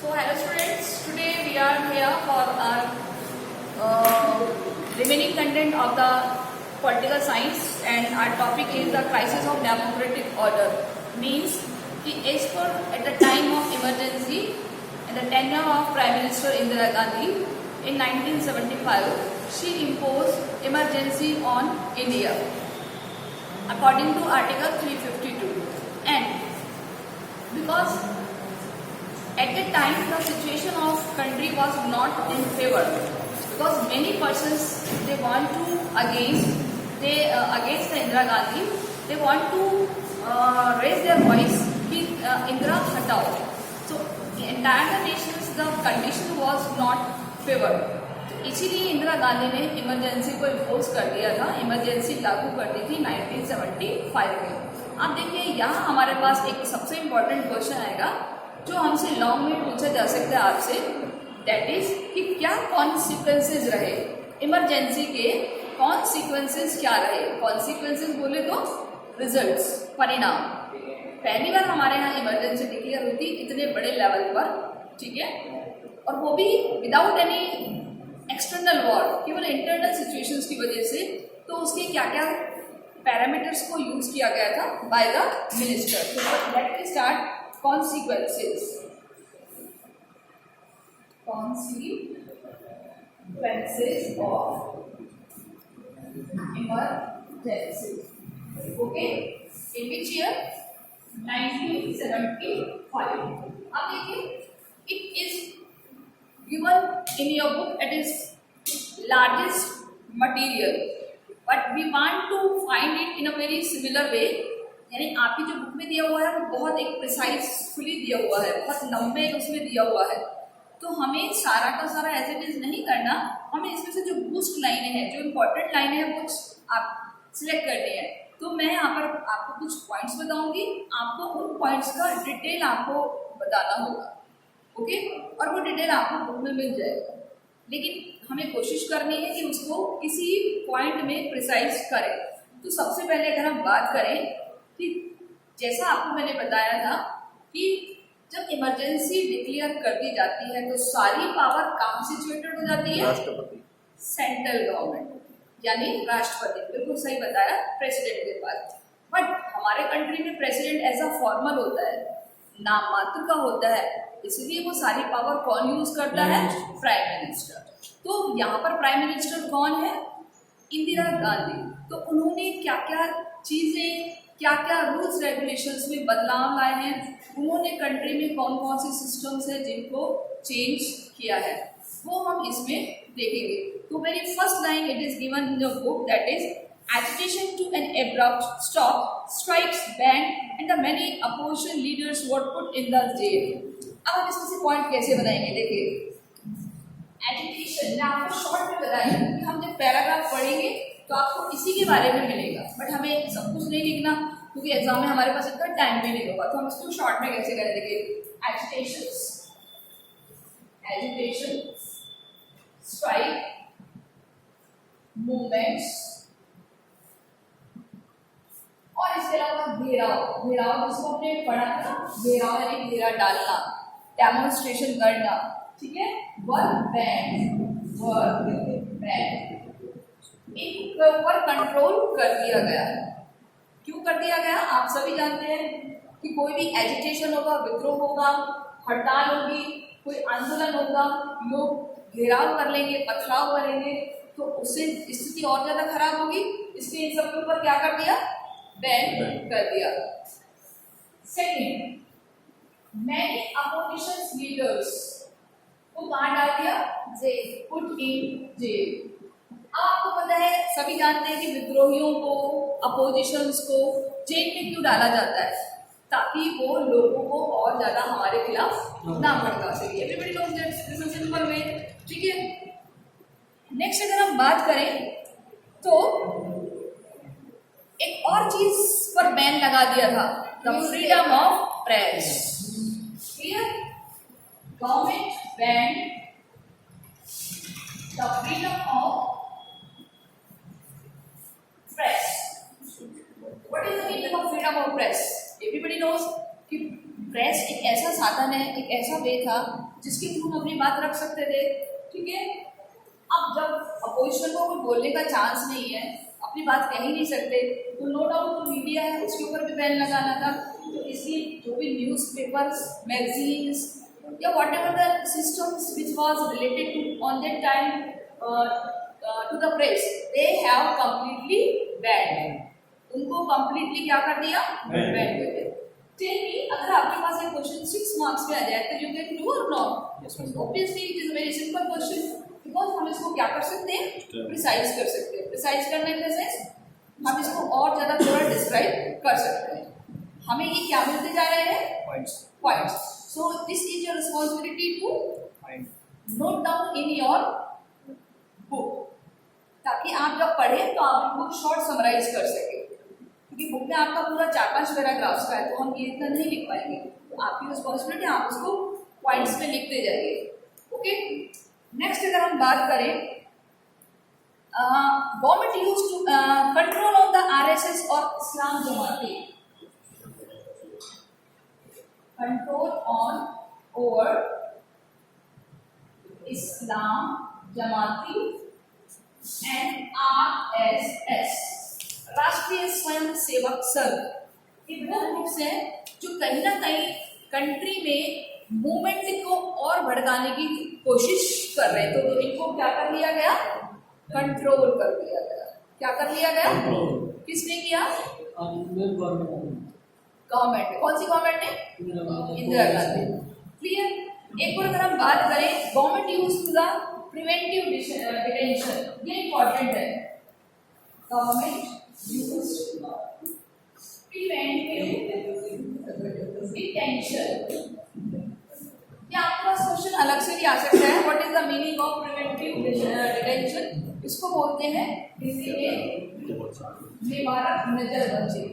So hello students, today we are here for our remaining content of the political science, and our topic is the crisis of democratic order. Means कि as per at the time of emergency and the tenure of Prime Minister Indira Gandhi in 1975, she imposed emergency on India according to Article 352, and because at that time the situation of country was not in favor, because many persons they want to against the Indira Gandhi, they want to raise their voice कि Indira हटाओ. So entire nations the condition was not favor. तो इसीलिए इंदिरा गांधी ने emergency को impose कर दिया था, emergency लागू कर दी थी 1975 में. आप देखिए यहाँ हमारे पास एक सबसे इम्पोर्टेंट क्वेश्चन आएगा जो हमसे लॉन्ग में पूछा जा सकता है आपसे, दैट इज कि क्या कॉन्सिक्वेंसेज रहे इमरजेंसी के, कॉन्सिक्वेंसेज क्या रहे. कॉन्सिक्वेंसेज बोले तो रिजल्ट्स, परिणाम. पहली बार हमारे यहाँ इमरजेंसी डिक्लेयर हुई थी इतने बड़े लेवल पर, ठीक है, और वो भी विदाउट एनी एक्सटर्नल वॉर, केवल इंटरनल सिचुएशंस की वजह से. तो उसके क्या क्या पैरामीटर्स को यूज किया गया था बाय द मिनिस्टर. तो let me start consequences of emergency. Okay, in which year? 1975. अब देखिए, it is given in your book, it is largest material, but we want to find it in a very similar way. यानी आपकी जो book में दिया हुआ है वो बहुत एक प्रिसाइजफुली दिया हुआ है, बहुत लंबे उसमें दिया हुआ है. तो हमें सारा का सारा एज इट इज नहीं करना, हमें इसमें से जो बूस्ट लाइनें हैं, जो इम्पोर्टेंट लाइनें हैं, वो आप सिलेक्ट करनी है. तो मैं यहाँ पर आपको कुछ पॉइंट्स बताऊंगी, आपको उन पॉइंट्स का डिटेल आपको बताना होगा. ओके, और वो डिटेल आपको बुक में मिल जाएगा, लेकिन हमें कोशिश करनी है कि उसको किसी पॉइंट में प्रिसाइज करें. तो सबसे पहले अगर हम बात करें कि जैसा आपको मैंने बताया था कि जब इमरजेंसी डिक्लेयर कर दी जाती है तो सारी पावर कहाँ सिचुएटेड हो जाती है? राष्ट्रपति, सेंट्रल गवर्नमेंट, यानी राष्ट्रपति. बिल्कुल सही बताया, प्रेसिडेंट के पास. बट हमारे कंट्री में प्रेसिडेंट एज अ फॉर्मल होता है, नाम मात्र का होता है, इसलिए वो सारी पावर कौन यूज करता है? Prime minister. तो यहाँ पर प्राइम मिनिस्टर कौन है? इंदिरा गांधी. तो उन्होंने क्या क्या चीजें, क्या क्या रूल्स रेगुलेशंस में बदलाव लाए हैं, उन्होंने कंट्री में कौन कौन से सिस्टम्स हैं जिनको चेंज किया है, वो हम इसमें देखेंगे. तो मेरी first line it is given in your book, that is agitation to an abrupt stop, strikes banned and the many opposition leaders were put in the jail. अब हम इसमें से पॉइंट कैसे बनाएंगे? देखिए, एजिटेशन मैं आपको शॉर्ट में बताया कि हम जब पैराग्राफ पढ़ेंगे तो आपको इसी के बारे में मिलेगा, बट हमें सब कुछ नहीं लिखना क्योंकि एग्जाम में हमारे पास इतना टाइम भी नहीं होगा. तो हम इसको शॉर्ट में कैसे करें? देखिए, एजिटेशन, स्ट्राइक, मूवमेंट्स, और इसके अलावा घेराव. घेराव जिसको हमने पढ़ा था, घेराव यानी घेरा डालना, डेमोन्स्ट्रेशन करना, ठीक है. वर्क बैंड इनके ऊपर कंट्रोल कर दिया गया है. क्यों कर दिया गया? आप सभी जानते हैं कि कोई भी एजिटेशन होगा, विद्रोह होगा, हड़ताल होगी, कोई आंदोलन होगा, लोग घेराव कर लेंगे, पथराव करेंगे, तो उससे स्थिति और ज्यादा खराब होगी. इसलिए इन सब के ऊपर क्या कर दिया? बैन कर दिया. सेकेंड, मैनी अपोजिशन लीडर्स को कहाँ डाल दिया? Jail, put in jail. आपको पता है, सभी जानते हैं कि विद्रोहियों को, अपोजिशंस को जेल में क्यों डाला जाता है? ताकि वो लोगों को और ज्यादा हमारे खिलाफ ना भड़का सके. Everybody knows that, this is simple way. ठीक है. नेक्स्ट अगर हम बात करें तो एक और चीज पर बैन लगा दिया था, the freedom of press. Clear? Government ban the freedom of press. What is the meaning of freedom of press? Everybody knows कि प्रेस एक ऐसा साधन है, एक ऐसा वे था जिसके थ्रू हम अपनी बात रख सकते थे, ठीक है। अब जब अपोजिशन को कोई बोलने का चांस नहीं है, अपनी बात कह ही नहीं सकते, तो नो डाउट जो मीडिया है उसके ऊपर भी बैन लगाना था। तो इसलिए जो भी न्यूज़पेपर्स, मैगजीन्स या whatever the systems which was related to on that time to the press, they have completely ban, उनको कंप्लीटली क्या कर दिया, बैन कर दिया। टेल मी, अगर आपके पास एक क्वेश्चन 6 मार्क्स में आ जाए तो यू कैन डू और not? Obviously it is a very simple question, because हम इसको क्या कर सकते हैं, प्रिसाइज कर सकते हैं। प्रिसाइज करने के सेंस हम इसको और ज्यादा थोड़ा डिस्क्राइब कर सकते हैं। हमें ये क्या मिलते जा रहे हैं, points. So this is your responsibility to note down in your book, ताकि आप जब पढ़ें तो आप इनको शॉर्ट समराइज कर सकें, क्योंकि बुक में आपका पूरा 4-5 पैराग्राफ्स का है, तो हम ये इतना नहीं लिख पाएंगे। तो आपकी रिस्पॉन्सिबिलिटी, आप उसको पॉइंट्स में लिखते जाइए, ओके। नेक्स्ट अगर हम बात करें, government use to control of the RSS और इस्लाम जमाती, कंट्रोल ऑन ओवर इस्लाम जमाती एंड आरएसएस, राष्ट्रीय स्वयं सेवक संघ। ये वो ग्रुप्स हैं जो कहीं ना कहीं कंट्री में मूवमेंट को और भड़काने की कोशिश कर रहे थे, तो इनको क्या कर लिया गया, कंट्रोल कर दिया गया। क्या कर लिया गया, किसने किया, गवर्नमेंट। कौन सी गवर्नमेंट ने, इंदिरा गांधी। क्लियर। एक और अगर हम बात करें, government use to the preventive detention, ये इंपॉर्टेंट है, गवर्नमेंट यूज प्रिवेंटिव डिटेंशन। या आपके पास क्वेश्चन अलग से भी आ सकता है, what is the meaning of preventive detention? इसको बोलते हैं हिंदी में निवारक नजरबंदी,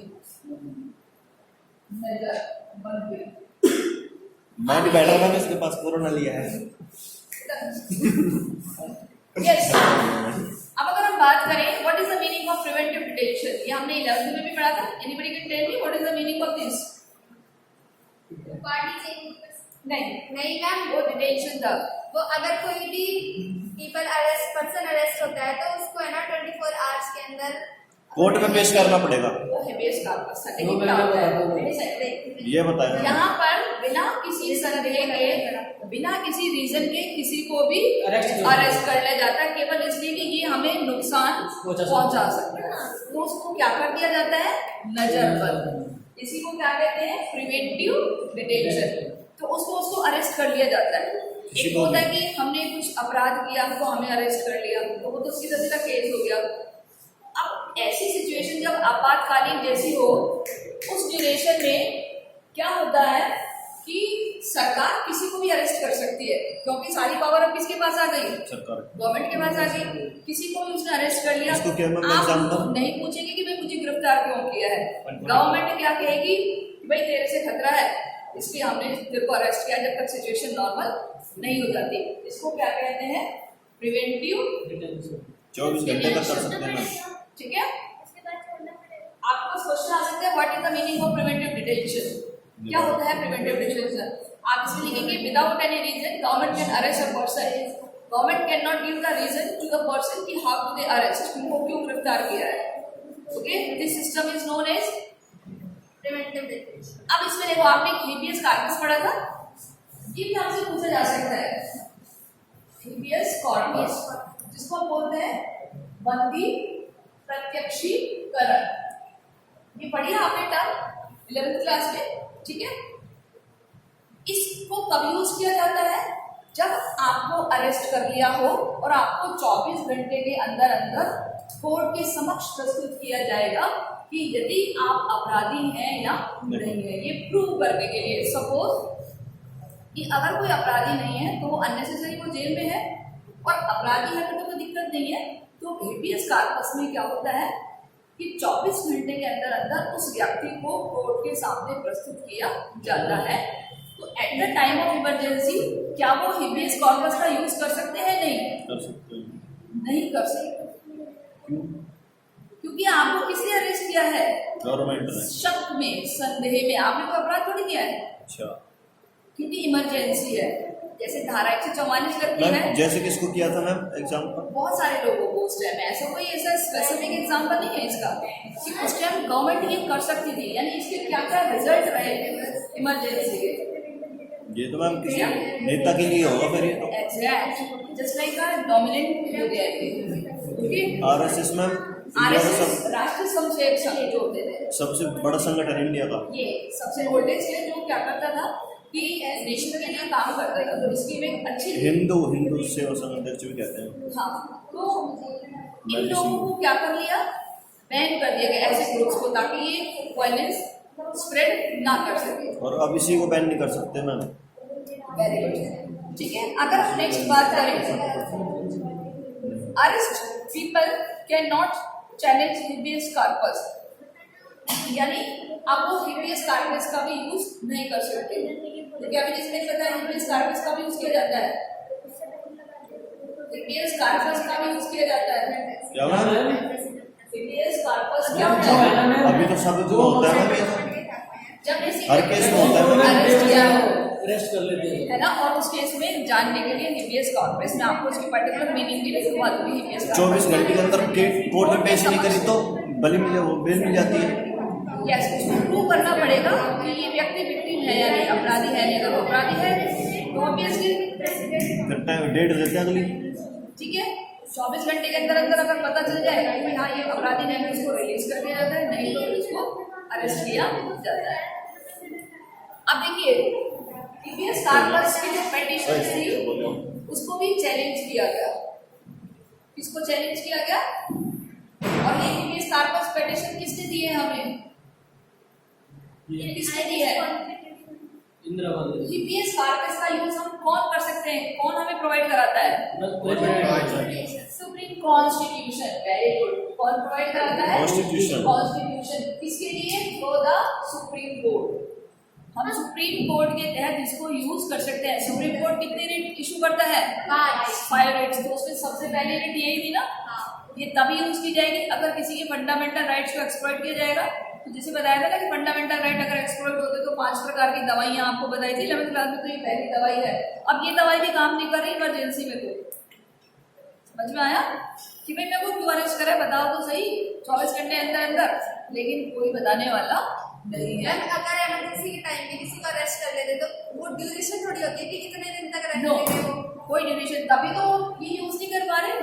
नजरबंदी। मैं भी बैठा था, इसके पास कोरोना लिया है। यस। अब अगर हम बात करें what is the meaning of preventive detention, ये हमने 11th में भी पढ़ा था। Anybody can tell me what is the meaning of this? नहीं मैम, वो डिटेंशन था। वो अगर कोई भी पर्सन अरेस्ट होता है तो उसको है ना 24 आवर्स के अंदर कोर्ट में पेश करना पड़ेगा। हेबियस कॉर्पस सर्टिफिकेट क्या होता है, ये बताया। यहाँ पर बिना किसी संदेह के, बिना किसी रीजन के किसी को भी अरेस्ट कर लिया जाता है, केवल इसलिए कि ये हमें नुकसान पहुंचा सकता है, तो उसको क्या कर दिया जाता है, नजरबंद। इसी को क्या कहते हैं, प्रिवेंटिव डिटेंशन। तो उसको अरेस्ट कर लिया जाता है। एक होता है कि हमने कुछ अपराध किया तो हमें अरेस्ट कर लिया, तो वो तो सीधा सीधा केस हो गया। अब ऐसी सिचुएशन जब आपातकालीन जैसी हो, उस ड्यूरेशन में क्या होता है कि सरकार किसी को भी अरेस्ट कर सकती है, क्योंकि सारी पावर अब किसके पास आ गई, सरकार, गवर्नमेंट के पास आ गई। किसी को भी उसने अरेस्ट कर लिया, आप नहीं पूछेंगे कि भाई मुझे गिरफ्तार क्यों किया है। गवर्नमेंट क्या कहेगी, भाई तेरे से खतरा है, इसलिए हमने तेरे को अरेस्ट किया, जब तक सिचुएशन नॉर्मल नहीं हो जाती। इसको क्या कहते हैं, प्रिवेंटिव डिटेंशन। 24 घंटे तक कर सकते हैं, ठीक है। आपको क्वेश्चन आ सकता है what is the meaning of preventive detention, क्या होता है प्रिवेंटिव डिटेंशन? आप इसमें लिखेंगे without any reason government can arrest a person, government can not give the reason to the person कि हाउ टू दे अरेस्ट, उनको क्यों गिरफ्तार किया है। Okay, this system is known as preventive detention. अब इसमें देखो, आपने हेबियस कॉर्पस पढ़ा था, ये भी आपसे पूछा जा सकता है। हेबियस कॉर्पस, जिसको हम बोलते हैं बंदी प्रत्यक्षीकरण, ये पढ़ी है आपने टर्म 11th क्लास में, ठीक है। इसको कब यूज किया जाता है, जब आपको अरेस्ट कर लिया हो और आपको 24 घंटे के अंदर अंदर कोर्ट के समक्ष प्रस्तुत किया जाएगा कि यदि आप अपराधी हैं या नहीं है, ये प्रूव करने के लिए। सपोज कि अगर कोई अपराधी नहीं है तो वो अननेसेसरी वो जेल में है, और अपराधी है तो कोई दिक्कत नहीं है। तो हेबियस कॉर्पस में क्या होता है कि 24 घंटे के अंदर अंदर उस व्यक्ति को कोर्ट के सामने प्रस्तुत किया जाता है। तो at the time of emergency क्या वो हेबियस कॉर्पस का यूज कर सकते हैं? नहीं कर सकते। क्योंकि आपको किसने अरेस्ट किया है? गवर्नमेंट ने। शक में, संदेह में, आपने कोई अपराध थोड़ी किया है। अच्छा। क्योंकि इमरजेंसी है, जैसे धारा 144 लगती है, मैम जैसे किसको किया था मैम एग्जाम्पल? बहुत सारे लोगों को उस टाइम ऐसा कोई ऐसा स्पेसिफिक एग्जाम्पल नहीं है इसका कि उस टाइम गवर्नमेंट ये कर सकती थी, यानी इसके क्या क्या रिजल्ट रहे इमरजेंसी के। ये तो मैम किसी नेता के लिए होगा फिर ये तो। Exact just like a dominant हो गया क्योंकि आरएसएस मैम इंडिया का आरएसएस राष्ट्रीय स्वयंसेवक संघ जो होते थे, सबसे बड़ा संगठन इंडिया का। ये सबसे ओल्डेस्ट है जो क्या करता था कि नेशन के लिए काम करता था, तो इसकी एक अच्छी हिंदू सेवा संघ अध्यक्ष भी कहते हैं। हाँ, तो इन लोगों को क्या कर लिया, बैन कर दिया गया ऐसे ग्रुप्स को, ताकि ये वायलेंस स्प्रेड ना कर सके। और अब इसी को बैन नहीं कर सकते मैम। वेरी गुड, ठीक है। अगर हम नेक्स्ट बात करें, arrest people can not challenge habeas corpus, यानी आप वो हिबियस कॉर्पस का भी यूज नहीं कर सकते, क्योंकि अभी जिसने बताया हिबियस कॉर्पस का भी यूज किया जाता है, हिबियस कॉर्पस का भी यूज किया जाता है। क्या मैम? हिबियस कॉर्पस क्या होता है? अभी तो सब जो होता है ना, जब किसी हर केस में होता है ना, अरेस्ट किया हो रेस्ट कर लेते हैं, है ना, और उस केस में जानने के लिए हिबियस कॉर्पस में आपको उसकी पर्टिकुलर मीनिंग भी लिखवा दूंगी। हिबियस 24 घंटे के अंदर कोर्ट में पेश नहीं करी तो बेल मिल जाती है। यस, उसको प्रूव करना पड़ेगा कि ये व्यक्ति विक्टिम है या नहीं, अपराधी है नहीं। अगर वो अपराधी है तो ऑब्वियसली फिर टाइम डेट देते हैं अगली। ठीक है, 24 घंटे के अंदर अंदर अगर पता चल जाएगा कि हाँ ये अपराधी नहीं है, उसको रिलीज कर दिया जाता है, नहीं तो उसको अरेस्ट किया जाता है। अब देखिए हिबियस कॉर्पस की जो पेटिशन थी उसको भी चैलेंज किया गया। किसको चैलेंज किया गया? और ये हिबियस कॉर्पस पेटिशन किसने दी है हमें? किसने दी है? इंदिरा गांधी। हिबियस कॉर्पस का यूज हम कौन कर सकते हैं, कौन हमें प्रोवाइड कराता है? Supreme constitution. वेरी गुड, कौन प्रोवाइड कराता है? Constitution। कॉन्स्टिट्यूशन। किसके लिए? For the supreme court. हम सुप्रीम कोर्ट के तहत इसको यूज कर सकते हैं। सुप्रीम कोर्ट कितने रिट इशू करता है? 5 रिट्स। तो उसमें सबसे पहले रिट यही थी ना, ये तभी यूज की जाएगी अगर किसी के फंडामेंटल राइट्स को एक्सप्लॉइट किया जाएगा। तो जैसे बताया था ना कि फंडामेंटल राइट अगर एक्सप्लॉइट होते तो 5 प्रकार की दवाइयां आपको बताई थी 11th क्लास में, तो ये पहली दवाई है। अब ये दवाई भी काम नहीं कर रही इमरजेंसी में, तो समझ में आया कि भाई मैं वो क्यों अरेस्ट करा, बताओ तो सही 24 घंटे अंदर अंदर, लेकिन कोई बताने वाला नहीं है। अगर इमरजेंसी के टाइम पे किसी को अरेस्ट कर लेते तो वो ड्यूरेशन थोड़ी होती है कि कितने दिन तक नो, रखेंगे वो। कोई ड्यूरेशन, तभी तो ये यूज नहीं कर पा रहे।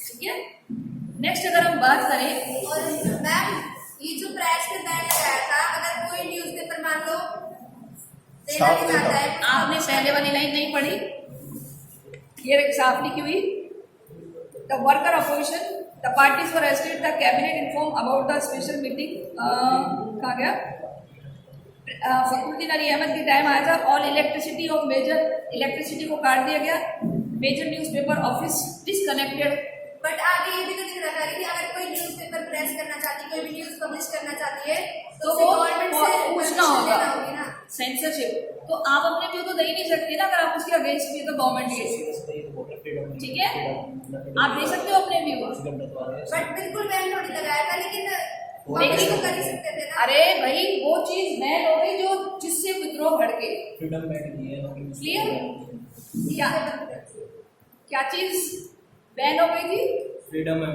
ठीक है, नेक्स्ट अगर हम बात करें, और मैम ये जो प्रेस पे बैन लगाया था, अगर कोई न्यूज़पेपर मान लो देना साफ नहीं चाहता है, आपने पहले वाली लाइन नहीं पढ़ी, ये साफ लिखी हुई, the worker opposition the parties were arrested, the cabinet inform about the special meeting, कहाँ गया, फखरुद्दीन अली अहमद के टाइम आया था, all electricity of major, electricity को काट दिया गया, major newspaper office disconnected. But आगे ये भी तो दिख रहा है कि अगर कोई न्यूज़पेपर प्रेस करना चाहती है, कोई भी न्यूज़ पब्लिश करना चाहती है तो उसे वो गवर्नमेंट से पूछना permission होगा, लेना होगी ना। सेंसरशिप। तो आप अपने व्यू तो दे ही नहीं सकते ना, अगर आप उसके अगेंस्ट भी तो गवर्नमेंट के, ठीक है, आप दे सकते हो अपने व्यू, बट बिल्कुल बैन थोड़ी लगाया था, लेकिन लेकिन तो कर ही सकते थे ना। अरे भाई वो चीज बैन हो गई जो जिससे विद्रोह भड़के। फ्रीडम बैन की है। क्लियर? क्या क्या चीज बैन हो गई थी? फ्रीडम है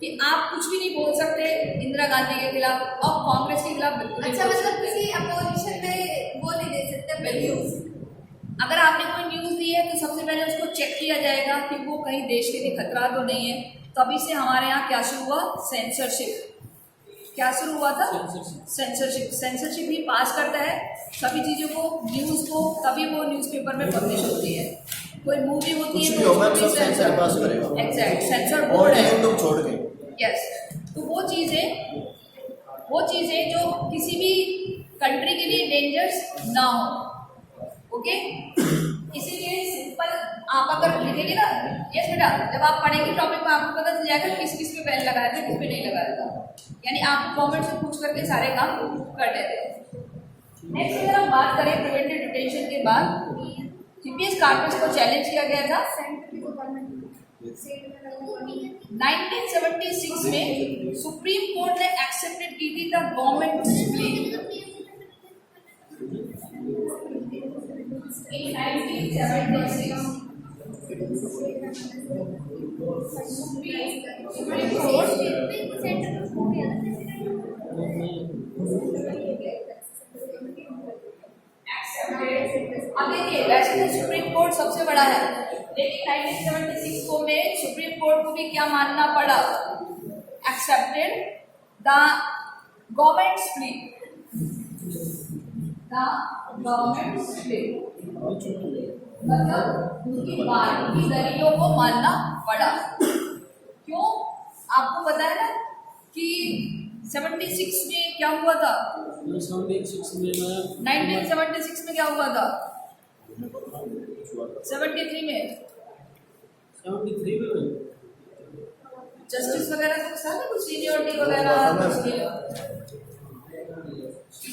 कि आप कुछ भी नहीं बोल सकते इंदिरा गांधी के खिलाफ और कांग्रेस के खिलाफ बिल्कुल नहीं अच्छा, बोल मतलब सकते। किसी अपोजिशन में वो नहीं दे सकते अपने व्यूज। अगर आपने कोई न्यूज दी है तो सबसे पहले उसको चेक किया जाएगा कि वो कहीं देश के लिए खतरा तो नहीं है। तभी से हमारे यहाँ क्या शुरू हुआ? सेंसरशिप। क्या शुरू हुआ था? सेंसरशिप। सेंसरशिप ही पास करता है सभी चीजों को, न्यूज को, तभी वो न्यूज़पेपर में पब्लिश होती है। कोई मूवी होती कुछ है भी तो हो मैम, उसको सब भी सेंसर पास करेगा। एग्जैक्ट, सेंसर और बोर्ड है। हिंदू छोड़ के। यस, तो वो चीजें जो किसी भी कंट्री के लिए डेंजर्स ना हो। ओके, इसीलिए सिंपल आप अगर लिखेंगे ना, यस बेटा, जब आप पढ़ेंगे टॉपिक में आपको पता चल जाएगा किस किस पे बैन लगाया था, किस पे नहीं लगाया था, यानी आप गवर्नमेंट से पूछ करके सारे काम कर लेते हैं। नेक्स्ट अगर हम बात करें प्रिवेंटिव डिटेंशन के बाद, हिबियस कॉर्पस को चैलेंज किया गया था 1976 में। सुप्रीम कोर्ट ने एक्सेप्टेड की थी the government play. In 1976, Supreme Court accepted. अब देखिए वैसे तो सुप्रीम कोर्ट सबसे बड़ा है, लेकिन 1976 को में सुप्रीम कोर्ट को भी क्या मानना पड़ा? Accepted the government split, the government split, मतलब उनकी बाकी दलियों को मानना पड़ा। क्यों? आपको पता है ना कि 76 में क्या हुआ था? 1976 में क्या हुआ था? 73 में जस्टिस वगैरह कुछ था ना, कुछ सीनियरिटी वगैरह कुछ नहीं।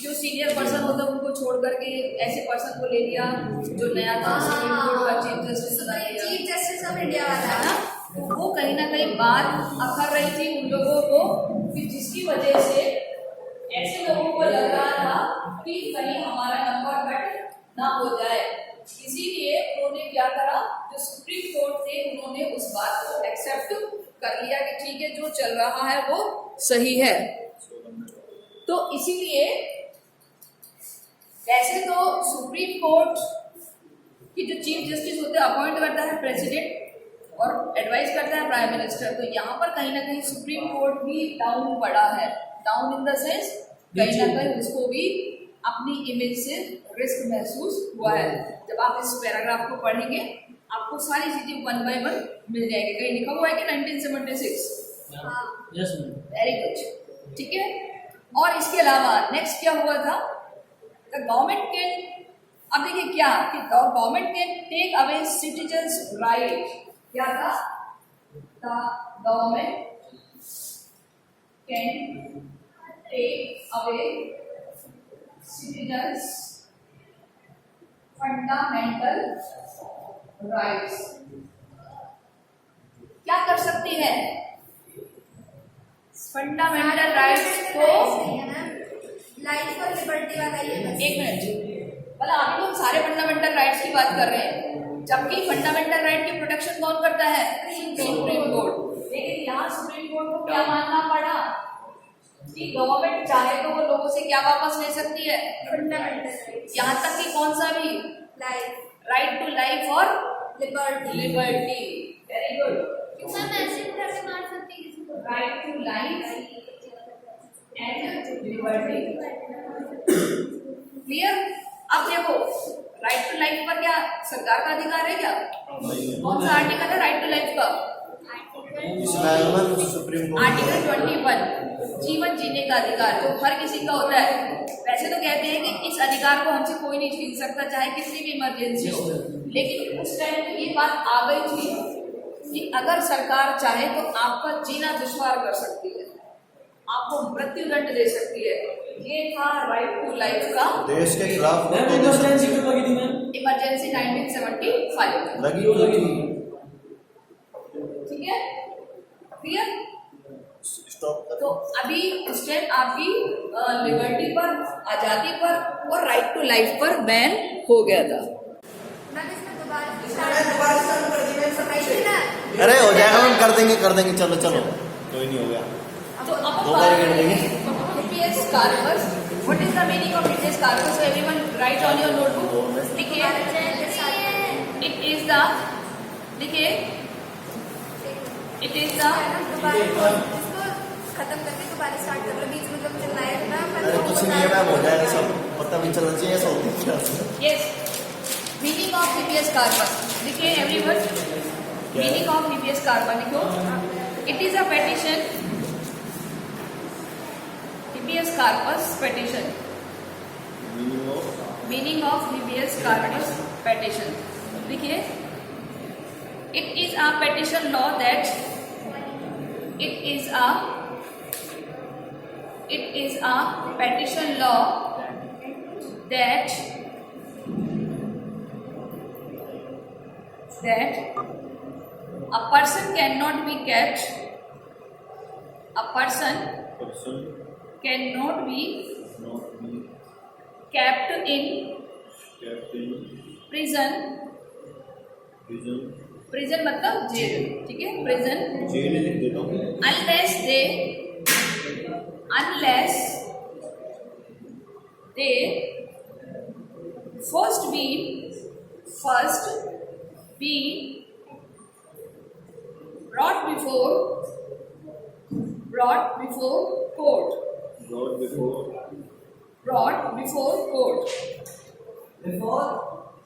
जो सीनियर पर्सन होता है उनको छोड़ करके ऐसे पर्सन को ले लिया जो नया था, सुप्रीम कोर्ट का चीफ जस्टिस बना दिया। चीफ जस्टिस ऑफ इंडिया वाला है ना, तो वो कहीं ना कहीं बात अखर रही थी उन लोगों को कि जिसकी वजह से ऐसे लोगों को लग रहा था कि कहीं हमारा नंबर कट ना हो जाए। इसीलिए उन्होंने क्या करा, जो सुप्रीम कोर्ट थे उन्होंने उस बात को एक्सेप्ट कर लिया कि ठीक है जो चल रहा है वो सही है। तो इसीलिए वैसे तो सुप्रीम कोर्ट की जो चीफ जस्टिस होते हैं अपॉइंट करता है प्रेसिडेंट और एडवाइस करता है प्राइम मिनिस्टर। तो यहाँ पर कहीं ना कहीं सुप्रीम कोर्ट भी डाउन पड़ा है, डाउन इन द सेंस कहीं ना कहीं उसको भी अपनी इमेज से रिस्क महसूस हुआ है। जब आप इस पैराग्राफ को पढ़ेंगे आपको सारी चीजें 1 by 1 मिल जाएगी। कहीं लिखा हुआ है कि 1976। वेरी गुड, ठीक है। और इसके अलावा नेक्स्ट क्या हुआ था? द गवर्नमेंट कैन, अब देखिए क्या कि government can take away citizens right. क्या था? The government can take away citizens fundamental rights. क्या कर सकती है? फंडामेंटल राइट्स को लाइफ और लिबर्टी वाला ये बस। एक मिनट, मतलब अभी तो हम सारे फंडामेंटल राइट्स की बात कर रहे हैं, जबकि फंडामेंटल राइट की प्रोटेक्शन कौन करता है? Supreme court. लेकिन यहाँ सुप्रीम कोर्ट को क्या मानना पड़ा कि गवर्नमेंट चाहे तो वो लोगों से क्या वापस ले सकती है? फंडामेंटल यहाँ तक कि कौन सा भी लाइफ, राइट टू लाइफ और liberty. Liberty. Very good. Ma'am ऐसे करके मार सकती है किसी को। Right to life and liberty. Clear? अब देखो राइट टू लाइफ पर क्या सरकार का अधिकार है क्या? कौन सा आर्टिकल है राइट टू लाइफ का? सुप्रीम कोर्ट आर्टिकल 21, जीवन जीने का अधिकार जो हर किसी का होता है। वैसे तो कहते हैं कि इस अधिकार को हमसे कोई नहीं छीन सकता चाहे कितनी भी इमरजेंसी हो, लेकिन उस टाइम पे ये बात आ गई थी कि अगर सरकार चाहे तो आपका जीना दुश्वार कर सकती है, आपको मृत्यु दंड दे सकती है। ये था राइट टू लाइफ का। देश के खिलाफ इमरजेंसी क्यों लगी थी मैम? इमरजेंसी 1975 लगी क्यों लगी थी। थी? ठीक है, क्लियर? स्टॉप तो अभी उस टाइम आपकी लिबर्टी पर, आजादी पर और राइट टू लाइफ पर बैन हो गया था। मैम इसमें दोबारा शुरू कर दी मैम, समझिए ना। अरे हो जाएगा मैम, कर देंगे चलो चलो, कोई नहीं हो गया। तो अब दो बार कर देंगे। habeas corpus, what is the meaning of habeas corpus? So everyone write on your notebook. देखिए it is the, देखिए it is the, दोबारा इसको खत्म करके दोबारा स्टार्ट कर लो। बीच में जब चलना है ना अरे कुछ नहीं है मैम, हो जाएगा सब, पता भी चलना चाहिए ऐसा होता है। yes, meaning of habeas corpus. देखिए everyone meaning of habeas corpus लिखो। It is a petition, habeas corpus petition. Meaning of habeas corpus petition. देखिए it is a petition law that it is a petition law that a person cannot be kept, a person cannot be kept in prison, prison मतलब jail, ठीक है, prison, jail लिख देता हूँ। unless they first be brought before court,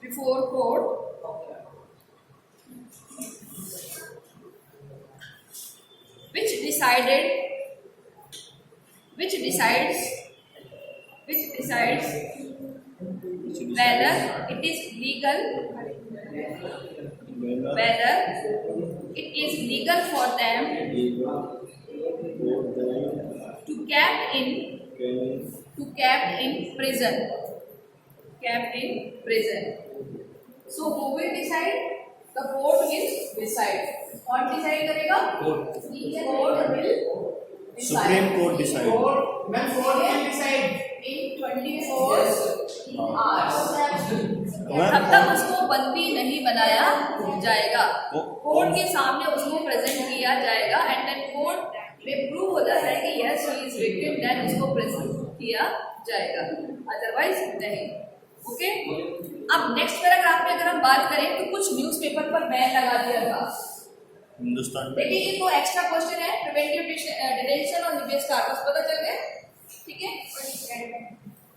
before court, which decides whether it is legal for them to kept in prison. So who will decide? The court will decide. कौन decide करेगा? Court will decide. Supreme court decide. Ma'am court can decide In 24 hours. तब तक उसको बंदी नहीं बनाया जाएगा, court के सामने उसको प्रेजेंट किया जाएगा एंड देन कोर्ट में प्रूव हो जाता है कि yes he is victim, then उसको प्रेजेंट किया जाएगा, अदरवाइज नहीं। ओके, अब नेक्स्ट पैराग्राफ में अगर हम बात करें तो कुछ न्यूज़पेपर पर बैन लगा दिया था। हिंदुस्तान देखिए ये दो एक्स्ट्रा क्वेश्चन है, प्रिवेंटिव डिटेंशन और हिबियस कार्पस, पता चल गया, ठीक है।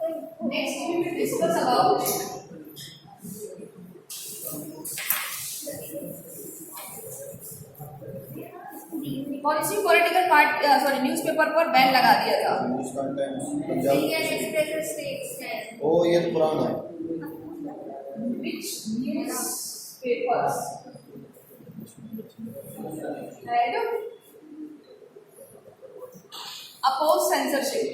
Next we will discuss about कौन सी पॉलिटिकल पार्टी न्यूज़पेपर पर बैन लगा दिया था। Hindustan Times, Punjab. Indian Express states है। ओ ये तो पुराना है। Which newspapers had oppose censorship?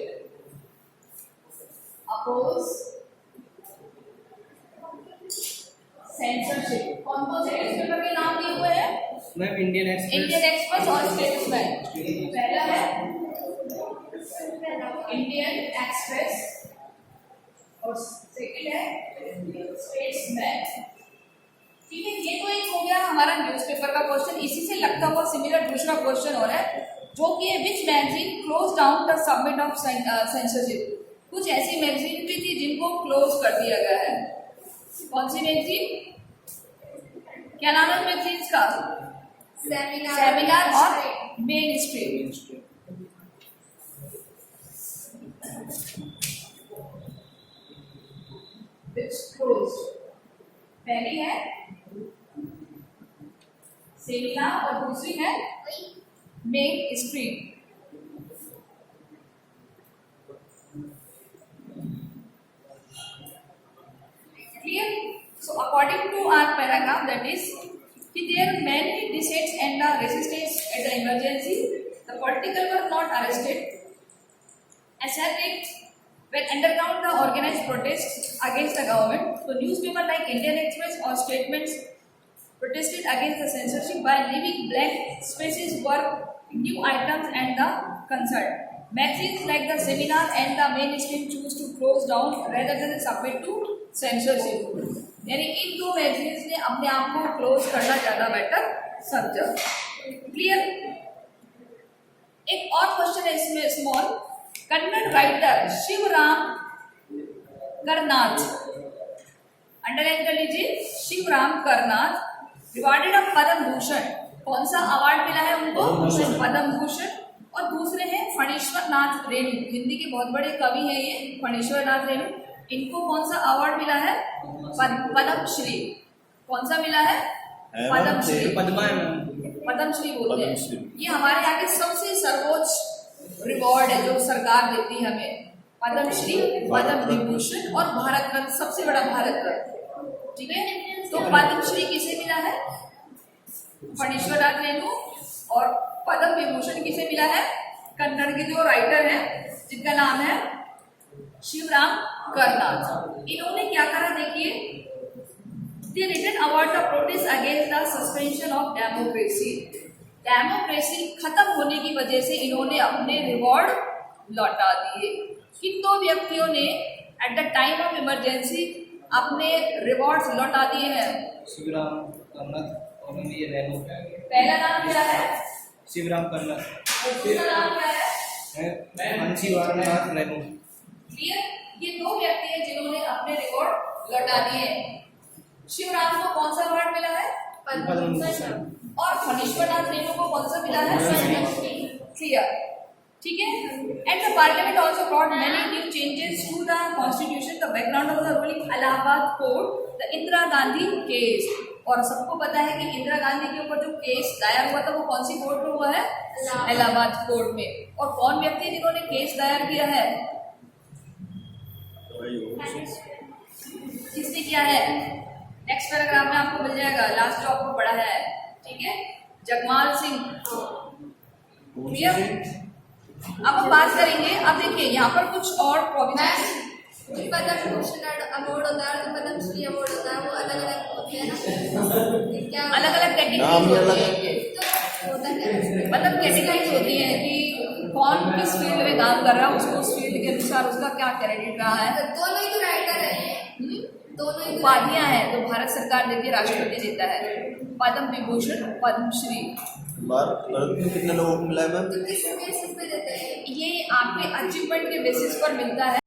कौन कौन से न्यूज़पेपर के नाम दिए हुए हैं? मैम इंडियन इंडियन एक्सप्रेस और स्टेट्समैन। पहला है इंडियन एक्सप्रेस और सेकंड है स्टेट्समैन, ठीक है। ये तो एक हो गया हमारा न्यूज़पेपर का क्वेश्चन। इसी से लगता हुआ सिमिलर दूसरा क्वेश्चन हो रहा है जो कि है which magazine close down the submit of censorship. कुछ ऐसी मैगजीन भी थी जिनको क्लोज कर दिया गया है। कौन सी मैगजीन, क्या नाम है मैगजीन्स का? सेमिनार और मेन स्ट्रीम। पहली है सेमिनार और दूसरी है main stream. Clear? So according to our paragraph, that is, there are many dissents and the resistance at the emergency. The political were not arrested. As had it when underground the organized protests against the government. So newspaper like Indian Express or statements protested against the censorship by leaving blank spaces for new items and the concern. Magazines like the Seminar and the Mainstream choose to close down rather than submit to censorship. यानी इन दो magazines ने अपने आप को close करना ज़्यादा better समझा। Clear? एक और क्वेश्चन है इसमें small. Kannada writer Shivaram Karanth, underline कर लीजिए, शिवराम करनाथ रिवार्डेड ऑफ पद्म भूषण। कौन सा अवार्ड मिला है उनको? पद्म भूषण। और दूसरे हैं फणीश्वर नाथ रेणु, हिंदी के बहुत बड़े कवि हैं ये फणीश्वर नाथ रेणु। इनको कौन सा अवार्ड मिला है? पद्मश्री। कौन सा मिला है? पद्मश्री। पद्मश्री बोलते हैं। ये हमारे यहाँ के सबसे सर्वोच्च रिवॉर्ड है जो सरकार देती है हमें, पद्मश्री, पद्म विभूषण और भारत रत्न, सबसे बड़ा भारत रत्न, ठीक है। तो पद्मश्री किसे मिला है? फणीश्वर नाथ रेणु। और पद्म विभूषण किसे मिला है? कन्नड़ के जो राइटर हैं जिनका नाम है शिवराम करनाथ। इन्होंने क्या करा देखिए, they written award the protest against the suspension of democracy. Democracy खत्म होने की वजह से इन्होंने अपने रिवॉर्ड लौटा दिए। किन दो व्यक्तियों ने at the time of emergency अपने रिवॉर्ड्स लौटा दिए हैं। शिवराम कर्नक ऑनोरिये रेनू। पहला नाम क्या है? शिवराम कर्नक और दूसरा नाम क्या है? अंशीवारनाथ रेनू। क्लियर? ये दो व्यक्ति हैं जिन्होंने अपने रिकॉर्ड लौटा दिए। शिवराम को कौन सा अवार्ड मिला है? पद्म भूषण। और फणीश्वरनाथ रेणु को कौन सा मिला है? क्लियर? ठीक है। And the parliament also brought many new changes to the constitution. The background of the ruling Allahabad court, the Indira Gandhi case. और सबको पता है कि इंदिरा गांधी के ऊपर जो केस दायर हुआ था वो कौन सी कोर्ट में हुआ है? इलाहाबाद कोर्ट में। और कौन व्यक्ति जिन्होंने केस दायर किया है? किसने किया है? नेक्स्ट पैराग्राफ में आपको मिल जाएगा, लास्ट जो आपको पढ़ा है। ठीक है, जगमाल सिंह। क्लियर? अब हम बात करेंगे। अब देखिए यहाँ पर कुछ और प्रोविजन। जो पद्म भूषण अवार्ड होता है, जो पद्म श्री अवार्ड होता है, वो अलग अलग होते हैं ना? क्या अलग अलग नाम भी अलग कैटेगरी तो होता है? मतलब कैटेगरीज होती है कि कौन किस फील्ड में काम कर रहा है, उसको उस फील्ड के अनुसार उसका क्या क्रेडिट रहा है। तो दोनों ही तो राइटर हैं, दोनों ही तो उपाधियां हैं तो भारत सरकार देती है, राष्ट्रपति देता है। पद्म विभूषण, पद्मश्री। भारत में कितने लोगों को मिला है मैम? तो किस बेसिस पे देते हैं? ये आपके अचीवमेंट के बेसिस पर मिलता है।